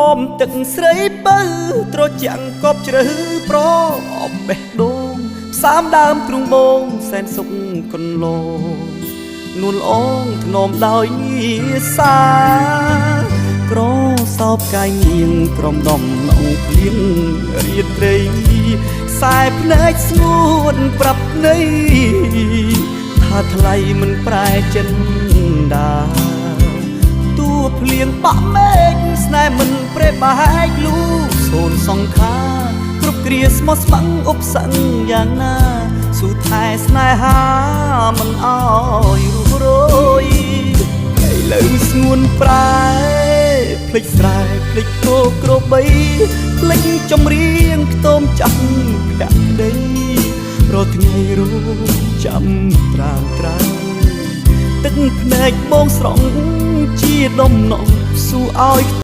อมตึกស្រីបើត្រចាំងកប់ជ្រៅប្រអប់បេះដូងផ្សាមដើមទ្រូងបងសែនសុខកន្លងនួនអងធ្នមដោយសាក្រសោបកាយងៀងក្រំដំណងភ្លៀងរៀតត្រីខ្សែភ្នែកស្ងួនប្រាប់ន័យថាថ្លៃមិនប្រែចិនដាទួភ្លៀងបាក់មេឃស្នេហ៍មិនប្រេបែកលូសូនសង្ខាគ្រប់គ្រាស្មោះស្ម័គ្រឧបសង្ឃយ៉ាងណាស៊ូថែស្នេហាមិនអោយរយឥឡូវស្ងួនប្រែភ្លេចស្រែភ្លេចគោក្របីភ្លេចចម្រៀងខ្ទមចាស់ភក្តីរាល់ថ្ងៃរងចាំត្រាំត្រាំទឹកភ្នែកបងស្រង់ជាដំណងស៊ូឲ្យ